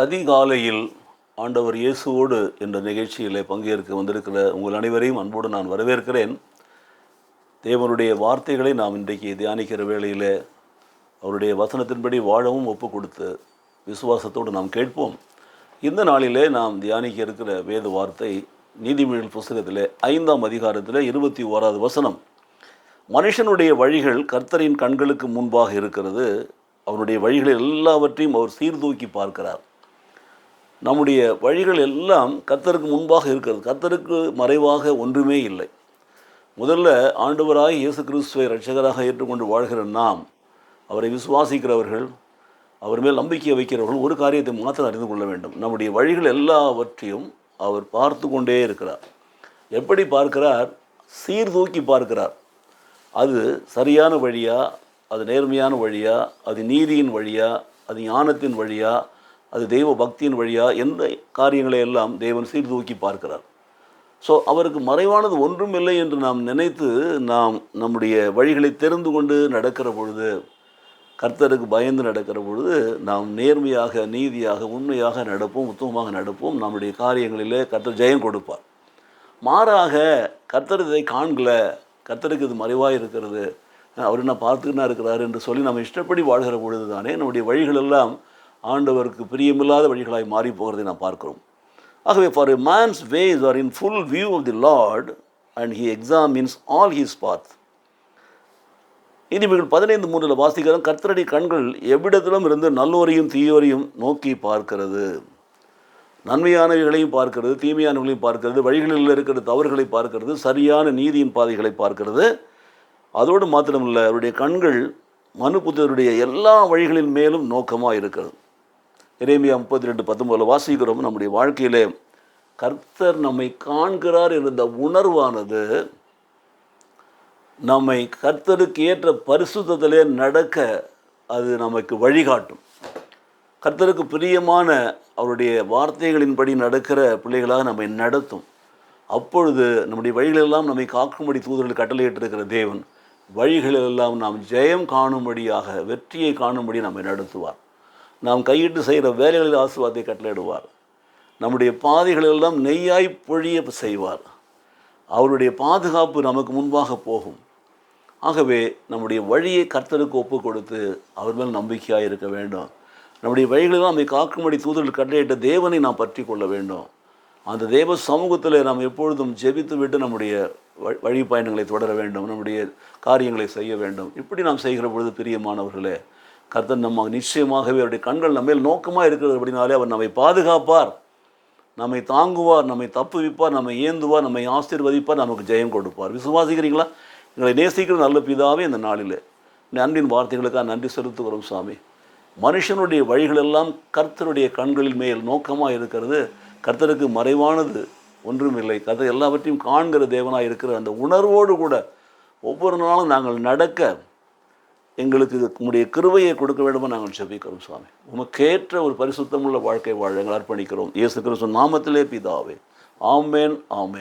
அதிகாலையில் ஆண்டவர் இயேசுவோடு என்ற நிகழ்ச்சியில் பங்கேற்க வந்திருக்கிற உங்கள் அனைவரையும் அன்போடு நான் வரவேற்கிறேன். தேவனுடைய வார்த்தைகளை நாம் இன்றைக்கு தியானிக்கிற வேளையில் அவருடைய வசனத்தின்படி வாழவும் ஒப்பு கொடுத்து விசுவாசத்தோடு நாம் கேட்போம். இந்த நாளிலே நாம் தியானிக்க இருக்கிற வேத வார்த்தை நீதிமொழிகள் புஸ்தகத்தில் 5ஆம் அதிகாரத்தில் 21வது வசனம். மனுஷனுடைய வழிகள் கர்த்தரின் கண்களுக்கு முன்பாக இருக்கிறது, அவருடைய வழிகள் எல்லாவற்றையும் அவர் சீர்தூக்கி பார்க்கிறார். நம்முடைய வழிகள் எல்லாம் கர்த்தருக்கு முன்பாக இருக்கிறது. கர்த்தருக்கு மறைவாக ஒன்றுமே இல்லை. முதல்ல ஆண்டவராய் இயேசு கிறிஸ்துவை இரட்சகராக ஏற்றுக்கொண்டு வாழ்கிற நாம், அவரை விசுவாசிக்கிறவர்கள், அவர் மேல் நம்பிக்கை வைக்கிறவர்கள் ஒரு காரியத்தை மாத்திரம் அறிந்து கொள்ள வேண்டும். நம்முடைய வழிகள் எல்லாவற்றையும் அவர் பார்த்து கொண்டே இருக்கிறார். எப்படி பார்க்கிறார்? சீர்தூக்கி பார்க்கிறார். அது சரியான வழியா, அது நேர்மையான வழியா, அது நீதியின் வழியா, அது ஞானத்தின் வழியா, அது தெய்வ பக்தியின் வழியா, எந்த காரியங்களை எல்லாம் தேவன் சீர்தூக்கி பார்க்கிறார். ஸோ அவருக்கு மறைவானது ஒன்றும் இல்லை என்று நாம் நினைத்து நாம் நம்முடைய வழிகளை தெரிந்து கொண்டு நடக்கிற பொழுது, கர்த்தருக்கு பயந்து நடக்கிற பொழுது நாம் நேர்மையாக, நீதியாக, உண்மையாக நடப்போம், உத்தமமாக நடப்போம். நம்முடைய காரியங்களிலே கர்த்தர் ஜெயம் கொடுப்பார். மாறாக கர்த்தர் இதை காண்கல, கர்த்தருக்கு இது மறைவாக இருக்கிறது, அவர் என்ன பார்த்துக்கினா இருக்கிறார் என்று சொல்லி நம்ம இஷ்டப்படி வாழ்கிற பொழுது தானே நம்முடைய வழிகளெல்லாம் ஆண்டவருக்கு பிரியமில்லாத வழிகளாய் மாறி போகிறதை நாம் பார்க்கிறோம். ஆகவே for a man's ways are in full view of the Lord and he examines all his path. நீதிமொழிகள் 15:3 வாசிக்கிறோம், கர்த்தருடைய கண்கள் எவ்விடத்திலும் இருந்து நல்லோரையும் தீயோரையும் நோக்கி பார்க்கிறது. நன்மையானவைகளையும் பார்க்கிறது, தீமையானவர்களையும் பார்க்கிறது, வழிகளில் இருக்கிற தவறுகளை பார்க்கிறது, சரியான நீதியின் பாதைகளை பார்க்கிறது. அதோடு மாத்திரமில்லை, அவருடைய கண்கள் மனுபுத்திரருடைய எல்லா வழிகளின் மேலும் நோக்கமாக இருக்கிறது. எரேமியா 32:19 வாசிக்கிறோம், நம்முடைய வாழ்க்கையிலே கர்த்தர் நம்மை காண்கிறார் என்ற உணர்வானது நம்மை கர்த்தருக்கு ஏற்ற பரிசுத்தத்திலே நடக்க அது நமக்கு வழிகாட்டும். கர்த்தருக்கு பிரியமான அவருடைய வார்த்தைகளின்படி நடக்கிற பிள்ளைகளாக நம்மை நடத்தும். அப்பொழுது நம்முடைய வழிகளெல்லாம் நம்மை காக்கும்படி தூதர்கள் கட்டளையிட்டிருக்கிற தேவன் வழிகளெல்லாம் நாம் ஜெயம் காணும்படியாக, வெற்றியை காணும்படி நம்மை நடத்துவார். நாம் கையிட்டு செய்கிற வேலைகளில் ஆசீர்வாதத்தை கட்டளையிடுவார். நம்முடைய பாதைகளெல்லாம் நெய்யாய் பொழிய செய்வார். அவருடைய பாதுகாப்பு நமக்கு முன்பாக போகும். ஆகவே நம்முடைய வழியை கர்த்தருக்கு ஒப்பு கொடுத்து அவர் மேல் நம்பிக்கையாக இருக்க வேண்டும். நம்முடைய வழிகளெல்லாம் நம்மை காக்கும்படி தூதர்கள் கட்டளையிட்ட தேவனை நாம் பற்றி கொள்ள வேண்டும். அந்த தேவ சமூகத்தில் நாம் எப்பொழுதும் ஜெபித்து விட்டு நம்முடைய வழி பயணங்களை தொடர வேண்டும், நம்முடைய காரியங்களை செய்ய வேண்டும். இப்படி நாம் செய்கிற பொழுது பிரியமானவர்களே, கர்த்தர் நம்ம நிச்சயமாகவே அவருடைய கண்கள் நம்ம மேல் நோக்கமாக இருக்கிறது அப்படினாலே அவர் நம்மை பாதுகாப்பார், நம்மை தாங்குவார், நம்மை தப்புவிப்பார், நம்மை ஏந்துவார், நம்மை ஆசீர்வதிப்பார், நமக்கு ஜெயம் கொடுப்பார். விசுவாசிக்கிறீங்களா? எங்களை நேசிக்கிற நல்ல பிதாவே, இந்த நாளில் அன்பின் வார்த்தைகளுக்காக நன்றி செலுத்துகிறோம் சாமி. மனுஷனுடைய வழிகளெல்லாம் கர்த்தருடைய கண்களில் மேல் நோக்கமாக இருக்கிறது. கர்த்தருக்கு மறைவானது ஒன்றுமில்லை. கர்த்தர் எல்லாவற்றையும் காண்கிற தேவனாக இருக்கிற அந்த உணர்வோடு கூட ஒவ்வொரு நாளும் நாங்கள் நடக்க எங்களுக்கு உங்களுடைய கிருபையை கொடுக்க வேண்டுமா நாங்கள் ஜெபிக்கிறோம் சுவாமி. உமக்கேற்ற ஒரு பரிசுத்தமுள்ள வாழ்க்கை வாழ எங்கள் அர்ப்பணிக்கிறோம். இயேசு கிறிஸ்து நாமத்திலே பிதாவே, ஆமென், ஆமென்.